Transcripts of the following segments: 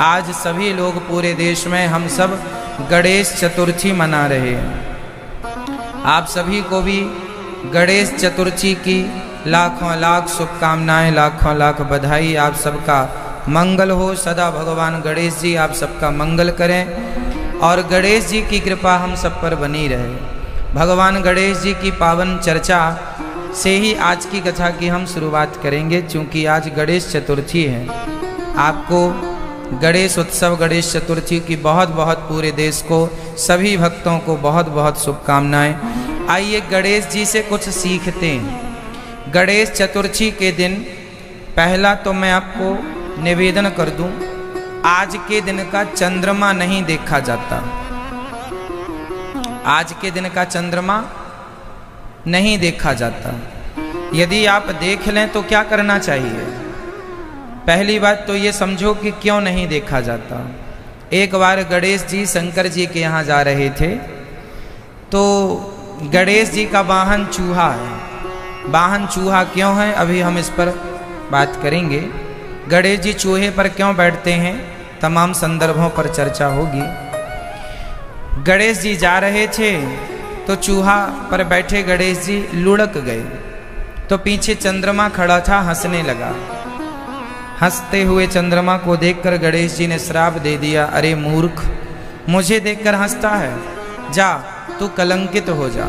आज सभी लोग पूरे देश में हम सब गणेश चतुर्थी मना रहे हैं। आप सभी को भी गणेश चतुर्थी की लाखों लाख शुभकामनाएं, लाखों लाख बधाई। आप सबका मंगल हो। सदा भगवान गणेश जी आप सबका मंगल करें और गणेश जी की कृपा हम सब पर बनी रहे। भगवान गणेश जी की पावन चर्चा से ही आज की कथा की हम शुरुआत करेंगे, क्योंकि आज गणेश चतुर्थी है। आपको गणेश उत्सव, गणेश चतुर्थी की बहुत बहुत पूरे देश को, सभी भक्तों को बहुत बहुत शुभकामनाएं। आइए गणेश जी से कुछ सीखते हैं। गणेश चतुर्थी के दिन पहला तो मैं आपको निवेदन कर दूं, आज के दिन का चंद्रमा नहीं देखा जाता। आज के दिन का चंद्रमा नहीं देखा जाता। यदि आप देख लें तो क्या करना चाहिए? पहली बात तो ये समझो कि क्यों नहीं देखा जाता। एक बार गणेश जी शंकर जी के यहाँ जा रहे थे, तो गणेश जी का वाहन चूहा है। वाहन चूहा क्यों है, अभी हम इस पर बात करेंगे। गणेश जी चूहे पर क्यों बैठते हैं, तमाम संदर्भों पर चर्चा होगी। गणेश जी जा रहे थे तो चूहा पर बैठे गणेश जी लुढ़क गए, तो पीछे चंद्रमा खड़ा था, हंसने लगा। हंसते हुए चंद्रमा को देखकर गणेश जी ने श्राप दे दिया, अरे मूर्ख, मुझे देखकर हंसता है, जा तू कलंकित हो जा।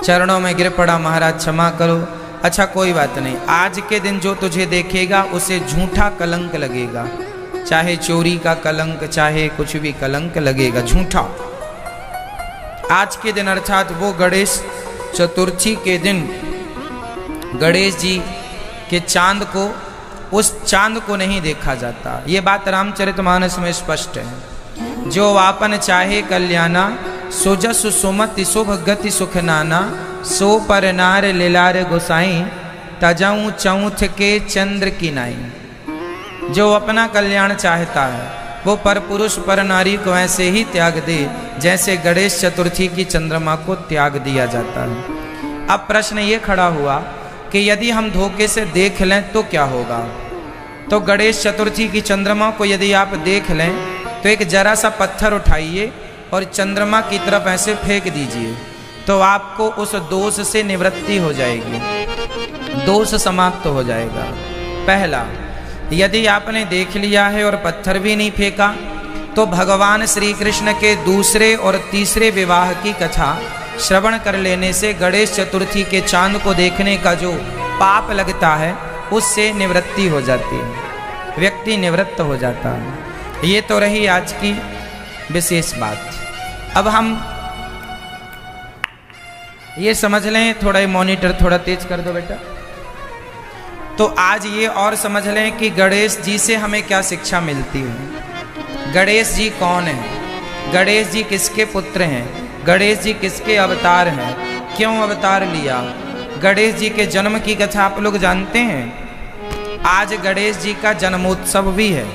चरणों में गिर पड़ा, महाराज क्षमा करो। अच्छा कोई बात नहीं, आज के दिन जो तुझे देखेगा उसे झूठा कलंक लगेगा, चाहे चोरी का कलंक, चाहे कुछ भी कलंक लगेगा, झूठा। आज के दिन अर्थात वो गणेश चतुर्थी के दिन गणेश जी के चांद को, उस चांद को नहीं देखा जाता। ये बात रामचरितमानस में स्पष्ट है। जो आपन चाहे कल्याणा, सो जस सुमति शुभ गति सुख नाना, सो पर नार लीलार गोसाई, तजाऊं चौथ के चंद्र की नाई। जो अपना कल्याण चाहता है वो पर पुरुष पर नारी को ऐसे ही त्याग दे जैसे गणेश चतुर्थी की चंद्रमा को त्याग दिया जाता है। अब प्रश्न ये खड़ा हुआ कि यदि हम धोखे से देख लें तो क्या होगा? तो गणेश चतुर्थी की चंद्रमा को यदि आप देख लें तो एक जरा सा पत्थर उठाइए और चंद्रमा की तरफ ऐसे फेंक दीजिए, तो आपको उस दोष से निवृत्ति हो जाएगी, दोष समाप्त हो जाएगा। पहला, यदि आपने देख लिया है और पत्थर भी नहीं फेंका, तो भगवान श्री कृष्ण के दूसरे और तीसरे विवाह की कथा श्रवण कर लेने से गणेश चतुर्थी के चांद को देखने का जो पाप लगता है उससे निवृत्ति हो जाती है, व्यक्ति निवृत्त हो जाता है। ये तो रही आज की विशेष बात। अब हम ये समझ लें, थोड़ा ये मॉनिटर थोड़ा तेज कर दो बेटा। तो आज ये और समझ लें कि गणेश जी से हमें क्या शिक्षा मिलती है। गणेश जी कौन है, गणेश जी किसके पुत्र हैं, गणेश जी किसके अवतार हैं, क्यों अवतार लिया। गणेश जी के जन्म की कथा आप लोग जानते हैं। आज गणेश जी का जन्मोत्सव भी है।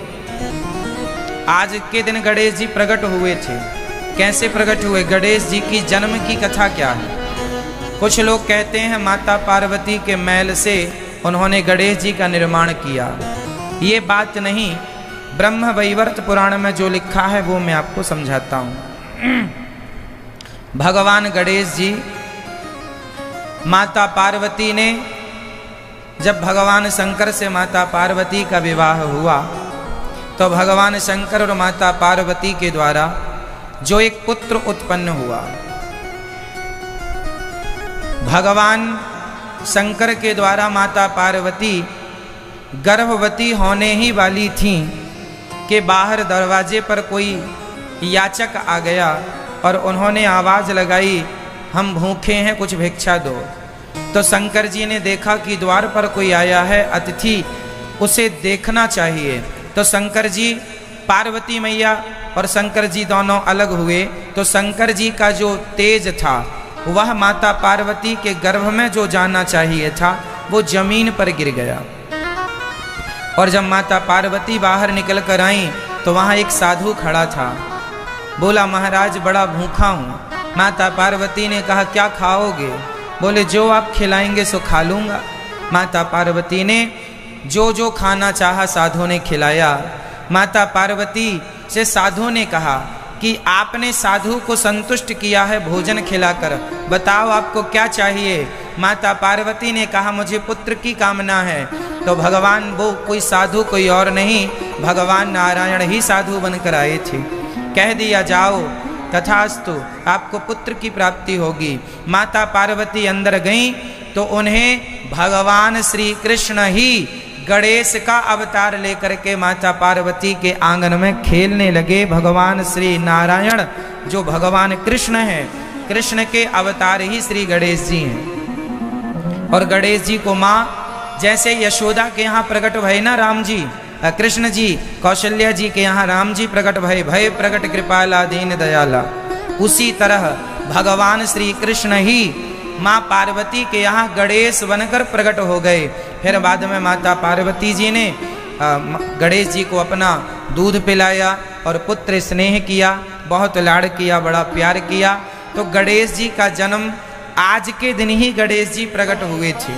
आज के दिन गणेश जी प्रकट हुए थे। कैसे प्रकट हुए, गणेश जी की जन्म की कथा क्या है? कुछ लोग कहते हैं माता पार्वती के मैल से उन्होंने गणेश जी का निर्माण किया। ये बात नहीं, ब्रह्म वैवर्त पुराण में जो लिखा है वो मैं आपको समझाता हूँ। भगवान गणेश जी, माता पार्वती ने, जब भगवान शंकर से माता पार्वती का विवाह हुआ तो भगवान शंकर और माता पार्वती के द्वारा जो एक पुत्र उत्पन्न हुआ, भगवान शंकर के द्वारा माता पार्वती गर्भवती होने ही वाली थीं कि बाहर दरवाजे पर कोई याचक आ गया और उन्होंने आवाज़ लगाई, हम भूखे हैं, कुछ भिक्षा दो। तो शंकर जी ने देखा कि द्वार पर कोई आया है, अतिथि, उसे देखना चाहिए। तो शंकर जी, पार्वती मैया और शंकर जी दोनों अलग हुए। तो शंकर जी का जो तेज था वह माता पार्वती के गर्भ में जो जाना चाहिए था वो जमीन पर गिर गया। और जब माता पार्वती बाहर निकल कर आई तो वहाँ एक साधु खड़ा था। बोला, महाराज बड़ा भूखा हूँ। माता पार्वती ने कहा, क्या खाओगे? बोले, जो आप खिलाएंगे सो खा लूँगा। माता पार्वती ने जो जो खाना चाहा साधु ने खिलाया। माता पार्वती से साधु ने कहा कि आपने साधु को संतुष्ट किया है भोजन खिलाकर, बताओ आपको क्या चाहिए। माता पार्वती ने कहा मुझे पुत्र की कामना है। तो भगवान वो कोई साधु कोई और नहीं, भगवान नारायण ही साधु बनकर आए थे। कह दिया जाओ तथास्तु, आपको पुत्र की प्राप्ति होगी। माता पार्वती अंदर गईं तो उन्हें भगवान श्री कृष्ण ही गणेश का अवतार लेकर के माता पार्वती के आंगन में खेलने लगे। भगवान श्री नारायण जो भगवान कृष्ण हैं, कृष्ण के अवतार ही श्री गणेश जी हैं। और गणेश जी को माँ जैसे यशोदा के यहाँ प्रकट भय ना राम जी, कृष्ण जी, कौशल्या जी के यहाँ राम जी प्रकट भय, भय प्रकट कृपाला दीन दयाला, उसी तरह भगवान श्री कृष्ण ही माँ पार्वती के यहाँ गणेश बनकर प्रकट हो गए। फिर बाद में माता पार्वती जी ने गणेश जी को अपना दूध पिलाया और पुत्र स्नेह किया, बहुत लाड़ किया, बड़ा प्यार किया। तो गणेश जी का जन्म आज के दिन ही गणेश जी प्रकट हुए थे,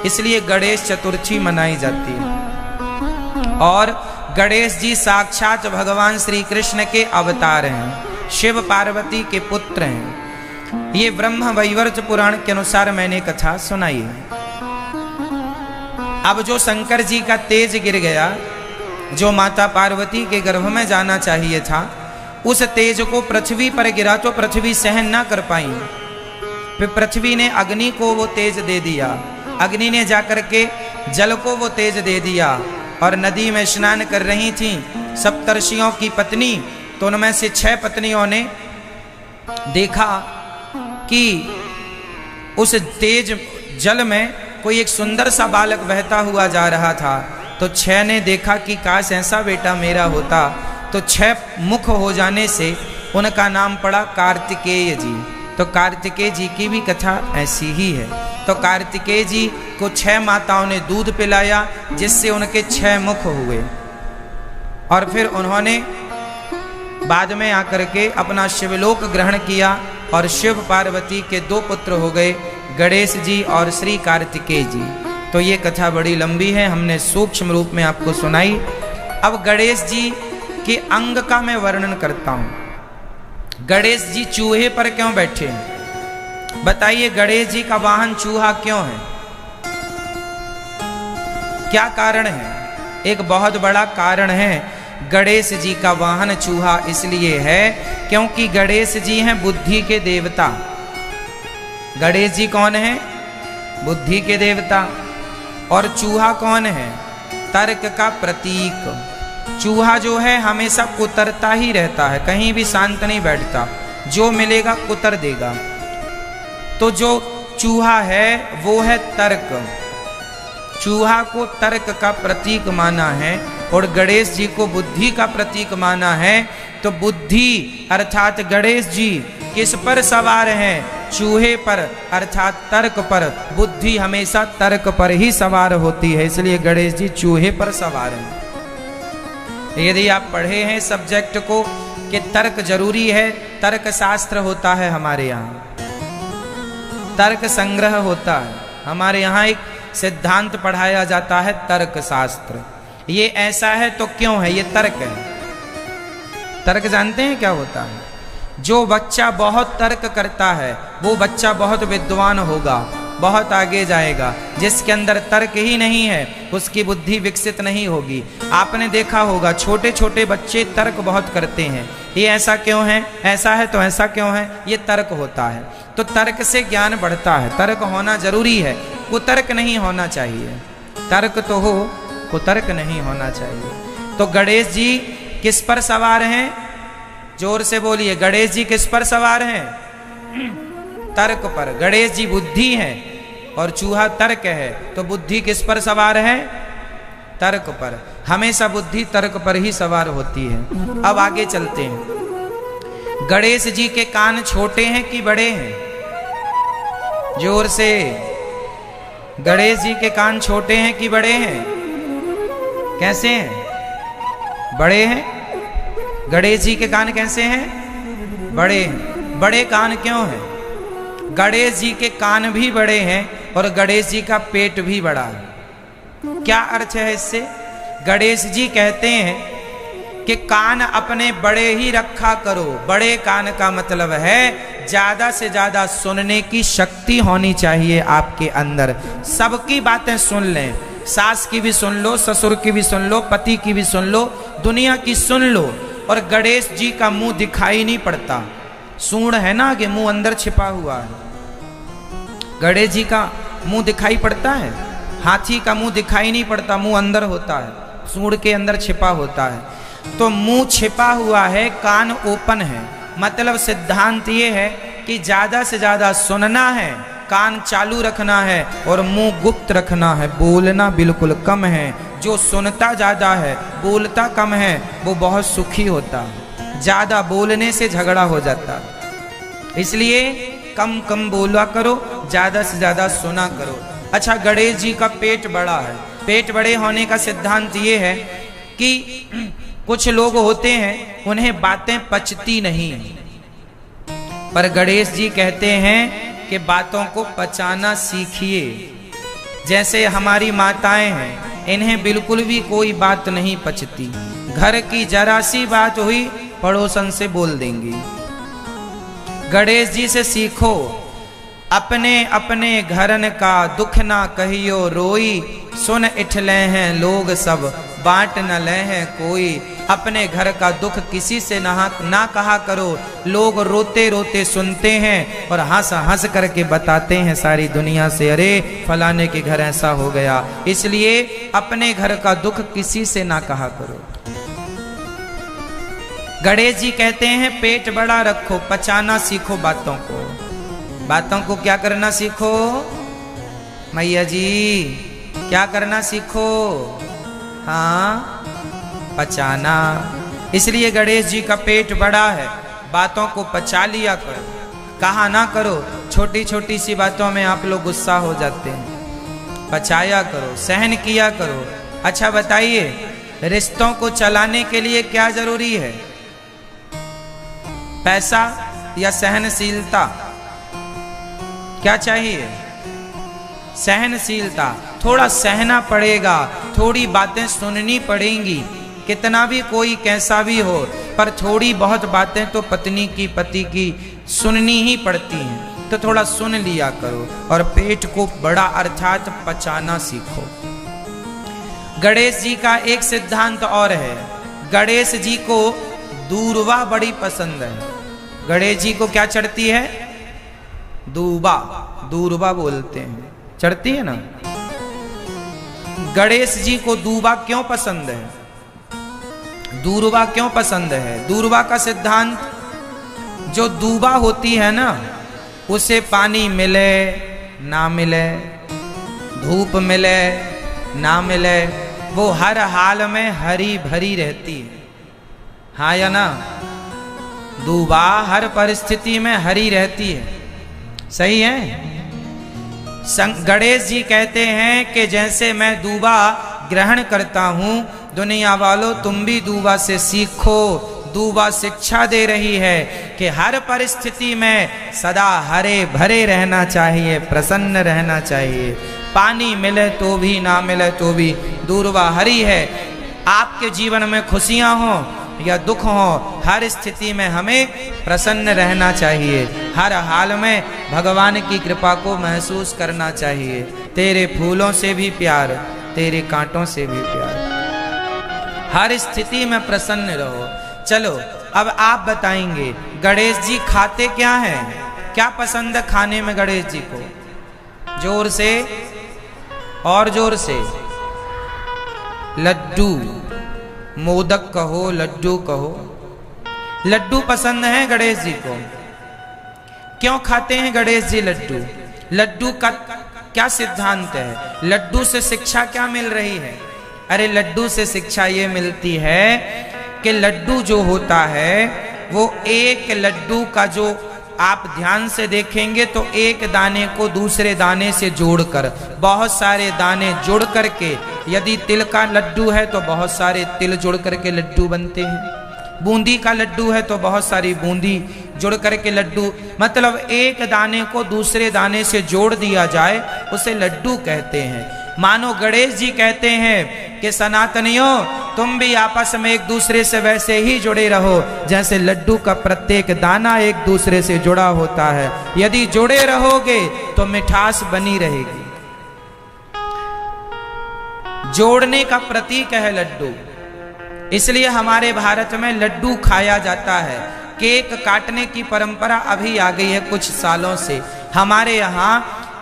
इसलिए गणेश चतुर्थी मनाई जाती है। और गणेश जी साक्षात भगवान श्री कृष्ण के अवतार हैं, शिव पार्वती के पुत्र हैं। ये ब्रह्म वैवर्त पुराण के अनुसार मैंने कथा सुनाई है। अब जो शंकर जी का तेज गिर गया, जो माता पार्वती के गर्भ में जाना चाहिए था, उस तेज को पृथ्वी पर गिरा तो पृथ्वी सहन ना कर पाई। फिर पृथ्वी ने अग्नि को वो तेज दे दिया, अग्नि ने जाकर के जल को वो तेज दे दिया। और नदी में स्नान कर रही थी सप्तर्षियों की पत्नी, तो उनमें से 6 पत्नियों ने देखा कि उस तेज जल में कोई एक सुंदर सा बालक बहता हुआ जा रहा था। तो 6 ने देखा कि काश ऐसा बेटा मेरा होता। तो 6 मुख हो जाने से उनका नाम पड़ा कार्तिकेय जी। तो कार्तिकेय जी की भी कथा ऐसी ही है। तो कार्तिकेय जी को 6 माताओं ने दूध पिलाया, जिससे उनके 6 मुख हुए। और फिर उन्होंने बाद में आकर के अपना शिवलोक ग्रहण किया और शिव पार्वती के 2 पुत्र हो गए, गणेश जी और श्री कार्तिकेय जी। तो ये कथा बड़ी लंबी है, हमने सूक्ष्म रूप में आपको सुनाई। अब गणेश जी के अंग का मैं वर्णन करता हूं। गणेश जी चूहे पर क्यों बैठे हैं? बताइए, गणेश जी का वाहन चूहा क्यों है? क्या कारण है? एक बहुत बड़ा कारण है। गणेश जी का वाहन चूहा इसलिए है क्योंकि गणेश जी हैं बुद्धि के देवता। गणेश जी कौन है? बुद्धि के देवता। और चूहा कौन है? तर्क का प्रतीक। चूहा जो है हमेशा कुतरता ही रहता है, कहीं भी शांत नहीं बैठता, जो मिलेगा कुतर देगा। तो जो चूहा है वो है तर्क। चूहा को तर्क का प्रतीक माना है और गणेश जी को बुद्धि का प्रतीक माना है। तो बुद्धि अर्थात गणेश जी किस पर सवार हैं? चूहे पर अर्थात तर्क पर। बुद्धि हमेशा तर्क पर ही सवार होती है, इसलिए गणेश जी चूहे पर सवार हैं। यदि आप पढ़े हैं सब्जेक्ट को कि तर्क जरूरी है, तर्क शास्त्र होता है हमारे यहाँ, तर्क संग्रह होता है हमारे यहाँ, एक सिद्धांत पढ़ाया जाता है तर्क शास्त्र। ये ऐसा है तो क्यों है? ये तर्क है। तर्क जानते हैं क्या होता है? जो बच्चा बहुत तर्क करता है वो बच्चा बहुत विद्वान होगा, बहुत आगे जाएगा। जिसके अंदर तर्क ही नहीं है उसकी बुद्धि विकसित नहीं होगी। आपने देखा होगा छोटे छोटे बच्चे तर्क बहुत करते हैं। ये ऐसा क्यों है, ऐसा है तो ऐसा क्यों है, ये तर्क होता है। तो तर्क से ज्ञान बढ़ता है, तर्क होना जरूरी है, कुतर्क नहीं होना चाहिए। तर्क तो हो, कुतर्क नहीं होना चाहिए। तो गणेश जी किस पर सवार हैं? जोर से बोलिए, गणेश जी किस पर सवार हैं? तर्क पर। गणेश जी बुद्धि है और चूहा तर्क है, तो बुद्धि किस पर सवार है? तर्क पर। हमेशा बुद्धि तर्क पर ही सवार होती है। अब आगे चलते हैं। गणेश जी के कान छोटे हैं कि बड़े हैं? जोर से। गणेश जी के कान छोटे हैं कि बड़े हैं? कैसे हैं? बड़े हैं। गणेश जी के कान कैसे हैं? बड़े हैं। बड़े कान क्यों हैं? गणेश जी के कान भी बड़े हैं और गणेश जी का पेट भी बड़ा है। क्या अर्थ है इससे? गणेश जी कहते हैं कि कान अपने बड़े ही रखा करो। बड़े कान का मतलब है ज्यादा से ज्यादा सुनने की शक्ति होनी चाहिए आपके अंदर। सबकी बातें सुन लें, सास की भी सुन लो, ससुर की भी सुन लो, पति की भी सुन लो, दुनिया की सुन लो। और गणेश जी का मुंह दिखाई नहीं पड़ता, सूंड है ना कि मुंह अंदर छिपा हुआ है। गणेश जी का मुंह दिखाई पड़ता है, हाथी का मुंह दिखाई नहीं पड़ता, मुंह अंदर होता है, सूंड के अंदर छिपा होता है। तो मुंह छिपा हुआ है, कान ओपन है, मतलब सिद्धांत ये है कि ज्यादा से ज्यादा सुनना है, कान चालू रखना है और मुंह गुप्त रखना है, बोलना बिल्कुल कम है। जो सुनता ज्यादा है, बोलता कम है, वो बहुत सुखी होता है। ज्यादा बोलने से झगड़ा हो जाता है, इसलिए कम कम बोला करो, ज्यादा से ज्यादा सुना करो। अच्छा, गणेश जी का पेट बड़ा है। पेट बड़े होने का सिद्धांत ये है कि कुछ लोग होते हैं उन्हें बातें पचती नहीं, पर गणेश जी कहते हैं कि बातों को पचाना सीखिए। जैसे हमारी माताएं हैं, इन्हें बिल्कुल भी कोई बात नहीं पचती। घर की जरा सी बात हुई, पड़ोसन से बोल देंगी। गणेश जी से सीखो, अपने अपने घरन का दुख ना कहियो रोई, सुन इठले हैं लोग सब बांट न ले हैं कोई। अपने घर का दुख किसी से ना कहा करो, लोग रोते रोते सुनते हैं और हंस हंस करके बताते हैं सारी दुनिया से, अरे फलाने के घर ऐसा हो गया। इसलिए अपने घर का दुख किसी से ना कहा करो। गणेश जी कहते हैं पेट बड़ा रखो, पचाना सीखो बातों को। बातों को क्या करना सीखो मैया जी, क्या करना सीखो? हाँ, पचाना। इसलिए गणेश जी का पेट बड़ा है, बातों को पचा लिया करो, कहा ना करो। छोटी छोटी सी बातों में आप लोग गुस्सा हो जाते हैं, पचाया करो, सहन किया करो। अच्छा बताइए, रिश्तों को चलाने के लिए क्या जरूरी है? पैसा या सहनशीलता? क्या चाहिए? सहनशीलता। थोड़ा सहना पड़ेगा, थोड़ी बातें सुननी पड़ेंगी। कितना भी कोई कैसा भी हो, पर थोड़ी बहुत बातें तो पत्नी की, पति की सुननी ही पड़ती हैं। तो थोड़ा सुन लिया करो और पेट को बड़ा अर्थात पचाना सीखो। गणेश जी का एक सिद्धांत और है, गणेश जी को दूर्वा बड़ी पसंद है। गणेश जी को क्या चढ़ती है? दूबा, दूर्वा बोलते हैं, चढ़ती है ना। गणेश जी को दूबा क्यों पसंद है? दूर्वा क्यों पसंद है? दूर्वा का सिद्धांत, जो दूबा होती है ना, उसे पानी मिले ना मिले, धूप मिले ना मिले, वो हर हाल में हरी भरी रहती है। हाँ या ना? दूबा हर परिस्थिति में हरी रहती है, सही है। गणेश जी कहते हैं कि जैसे मैं दूबा ग्रहण करता हूं, दुनिया वालों तुम भी दूबा से सीखो। दूबा शिक्षा दे रही है कि हर परिस्थिति में सदा हरे भरे रहना चाहिए, प्रसन्न रहना चाहिए। पानी मिले तो भी, ना मिले तो भी दूर्वा हरी है। आपके जीवन में खुशियां हो या दुख हो, हर स्थिति में हमें प्रसन्न रहना चाहिए। हर हाल में भगवान की कृपा को महसूस करना चाहिए। तेरे फूलों से भी प्यार, तेरे कांटों से भी प्यार, हर स्थिति में प्रसन्न रहो। चलो अब आप बताएंगे गणेश जी खाते क्या हैं? क्या पसंद है खाने में गणेश जी को? जोर से और जोर से। लड्डू, मोदक कहो, लड्डू कहो। लड्डू पसंद है गणेश जी को। क्यों खाते हैं गणेश जी लड्डू? लड्डू का क्या सिद्धांत है? लड्डू से शिक्षा क्या मिल रही है? अरे लड्डू से शिक्षा ये मिलती है कि लड्डू जो होता है, वो एक लड्डू का जो आप ध्यान से देखेंगे तो एक दाने को दूसरे दाने से जोड़कर, बहुत सारे दाने जोड़ करके, यदि तिल का लड्डू है तो बहुत सारे तिल जोड़ करके लड्डू बनते हैं। बूंदी का लड्डू है तो बहुत सारी बूंदी जोड़ करके लड्डू, मतलब एक दाने को दूसरे दाने से जोड़ दिया जाए उसे लड्डू कहते हैं। मानो गणेश जी कहते हैं कि सनातनियों तुम भी आपस में एक दूसरे से वैसे ही जुड़े रहो जैसे लड्डू का प्रत्येक दाना एक दूसरे से जुड़ा होता है। यदि जुड़े रहोगे तो मिठास बनी रहेगी। जोड़ने का प्रतीक है लड्डू, इसलिए हमारे भारत में लड्डू खाया जाता है। केक काटने की परंपरा अभी आ गई है कुछ सालों से। हमारे यहाँ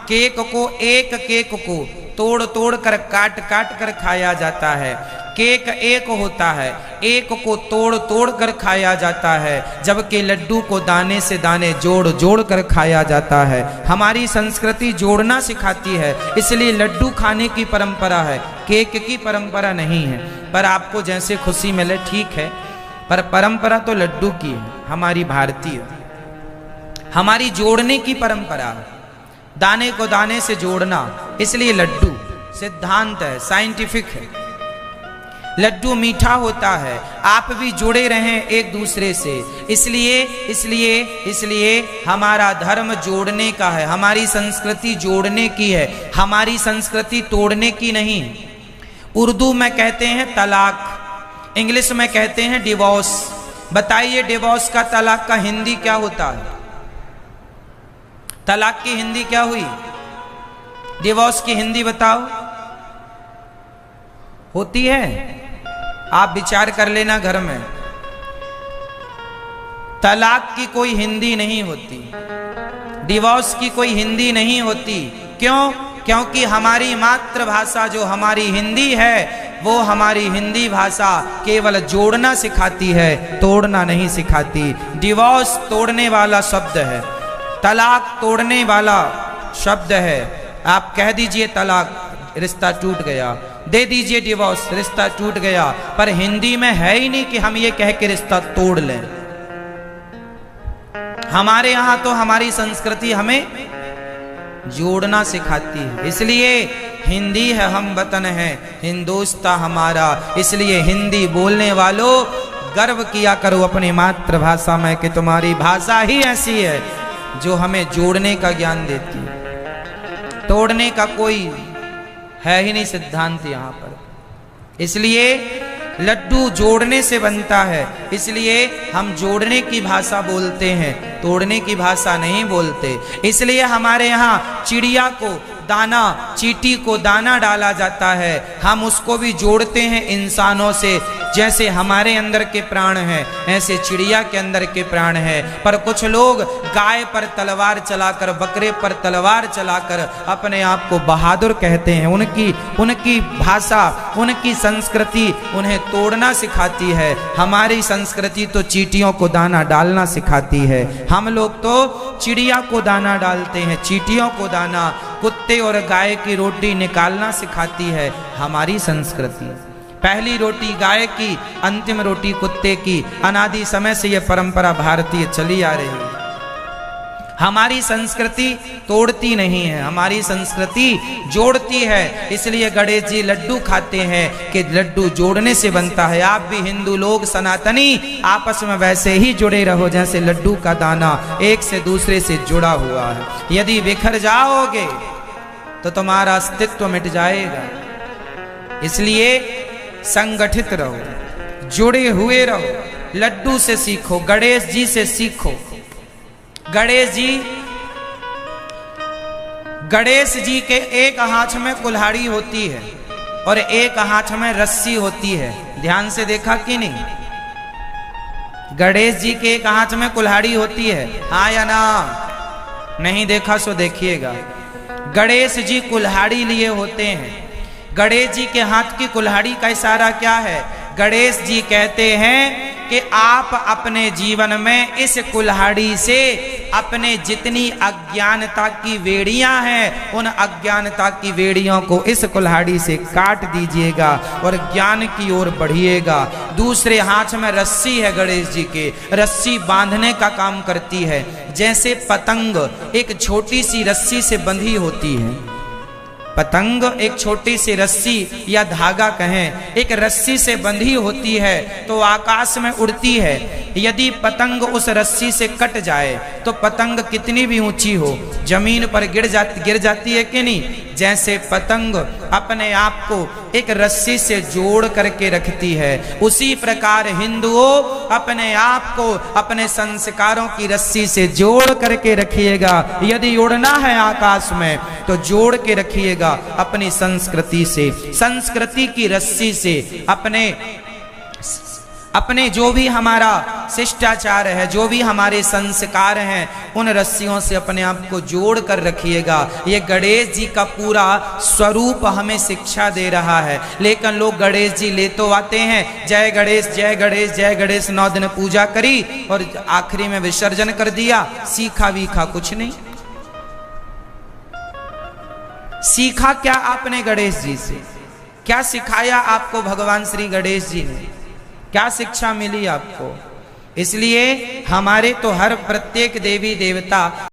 केक को, एक केक को तोड़ तोड़ कर काट काट कर खाया जाता है। केक एक होता है, एक को तोड़ तोड़ कर खाया जाता है, जबकि लड्डू को दाने से दाने जोड़ जोड़ कर खाया जाता है। हमारी संस्कृति जोड़ना सिखाती है, इसलिए लड्डू खाने की परंपरा है, केक की परंपरा नहीं है। पर आपको जैसे खुशी मिले ठीक है, पर परंपरा तो लड्डू की है, हमारी भारतीय, हमारी जोड़ने की परंपरा, दाने को दाने से जोड़ना, इसलिए लड्डू सिद्धांत है, साइंटिफिक है। लड्डू मीठा होता है, आप भी जुड़े रहें एक दूसरे से, इसलिए इसलिए इसलिए हमारा धर्म जोड़ने का है, हमारी संस्कृति जोड़ने की है, हमारी संस्कृति तोड़ने की नहीं। उर्दू में कहते हैं तलाक, इंग्लिश में कहते हैं डिवोर्स। बताइए डिवोर्स का, तलाक का हिंदी क्या होता है? तलाक की हिंदी क्या हुई? डिवोर्स की हिंदी बताओ, होती है? आप विचार कर लेना घर में। तलाक की कोई हिंदी नहीं होती, डिवोर्स की कोई हिंदी नहीं होती। क्यों? क्योंकि हमारी मातृभाषा जो हमारी हिंदी है, वो हमारी हिंदी भाषा केवल जोड़ना सिखाती है, तोड़ना नहीं सिखाती। डिवोर्स तोड़ने वाला शब्द है, तलाक तोड़ने वाला शब्द है। आप कह दीजिए तलाक, रिश्ता टूट गया, दे दीजिए डिवोर्स, रिश्ता टूट गया। पर हिंदी में है ही नहीं कि हम ये कह के रिश्ता तोड़ लें। हमारे यहां तो हमारी संस्कृति हमें जोड़ना सिखाती है, इसलिए हिंदी है हम वतन है, हिंदुस्तान हमारा। इसलिए हिंदी बोलने वालों गर्व किया करो अपनी मातृभाषा में कि तुम्हारी भाषा ही ऐसी है जो हमें जोड़ने का ज्ञान देती है। तोड़ने का कोई है ही नहीं सिद्धांत यहां पर। इसलिए लड्डू जोड़ने से बनता है, इसलिए हम जोड़ने की भाषा बोलते हैं, तोड़ने की भाषा नहीं बोलते। इसलिए हमारे यहाँ चिड़िया को दाना, चींटी को दाना डाला जाता है, हम उसको भी जोड़ते हैं इंसानों से। जैसे हमारे अंदर के प्राण हैं, ऐसे चिड़िया के अंदर के प्राण हैं। पर कुछ लोग गाय पर तलवार चलाकर, बकरे पर तलवार चलाकर अपने आप को बहादुर कहते हैं। उनकी भाषा, उनकी संस्कृति उन्हें तोड़ना सिखाती है। हमारी संस्कृति तो चींटियों को दाना डालना सिखाती है। हम लोग तो चिड़िया को दाना डालते हैं, चींटियों को दाना, कुत्ते और गाय की रोटी निकालना सिखाती है हमारी संस्कृति। पहली रोटी गाय की, अंतिम रोटी कुत्ते की। अनादि समय से यह परंपरा भारतीय चली आ रही है। हमारी संस्कृति तोड़ती नहीं है, हमारी संस्कृति जोड़ती है। इसलिए गणेश जी लड्डू खाते हैं कि लड्डू जोड़ने से बनता है। आप भी हिंदू लोग, सनातनी, आपस में वैसे ही जुड़े रहो जैसे लड्डू का दाना एक से दूसरे से जुड़ा हुआ है। यदि बिखर जाओगे तो तुम्हारा अस्तित्व मिट जाएगा। इसलिए संगठित रहो, जुड़े हुए रहो, लड्डू से सीखो, गणेश जी से सीखो। गणेश जी के एक हाथ में कुल्हाड़ी होती है और एक हाथ में रस्सी होती है। ध्यान से देखा कि नहीं? गणेश जी के एक हाथ में कुल्हाड़ी होती है, हाँ या ना? नहीं देखा सो देखिएगा। गणेश जी कुल्हाड़ी लिए होते हैं। गणेश जी के हाथ की कुल्हाड़ी का इशारा क्या है? गणेश जी कहते हैं कि आप अपने जीवन में इस कुल्हाड़ी से अपने जितनी अज्ञानता की वेड़ियां हैं, उन अज्ञानता की वेड़ियों को इस कुल्हाड़ी से काट दीजिएगा और ज्ञान की ओर बढ़िएगा। दूसरे हाथ में रस्सी है गणेश जी के, रस्सी बांधने का काम करती है। जैसे पतंग एक छोटी सी रस्सी से बंधी होती है, पतंग एक छोटी सी रस्सी या धागा कहें, एक रस्सी से बंधी होती है तो आकाश में उड़ती है। यदि पतंग उस रस्सी से कट जाए तो पतंग कितनी भी ऊंची हो, जमीन पर गिर जाती है कि नहीं? जैसे पतंग अपने आप को एक रस्सी से जोड़ करके रखती है, उसी प्रकार हिंदुओं अपने आप को अपने संस्कारों की रस्सी से जोड़ करके रखिएगा। यदि उड़ना है आकाश में तो जोड़ के रखिएगा अपनी संस्कृति से, संस्कृति की रस्सी से, अपने जो भी हमारा शिष्टाचार है, जो भी हमारे संस्कार हैं, उन रस्सियों से अपने आप को जोड़ कर रखिएगा। ये गणेश जी का पूरा स्वरूप हमें शिक्षा दे रहा है। लेकिन लोग गणेश जी ले तो आते हैं, जय गणेश जय गणेश जय गणेश, 9 दिन पूजा करी और आखिरी में विसर्जन कर दिया, सीखा वीखा कुछ नहीं। सीखा क्या आपने गणेश जी से? क्या सिखाया आपको भगवान श्री गणेश जी ने? क्या शिक्षा मिली आपको? इसलिए हमारे तो हर प्रत्येक देवी देवता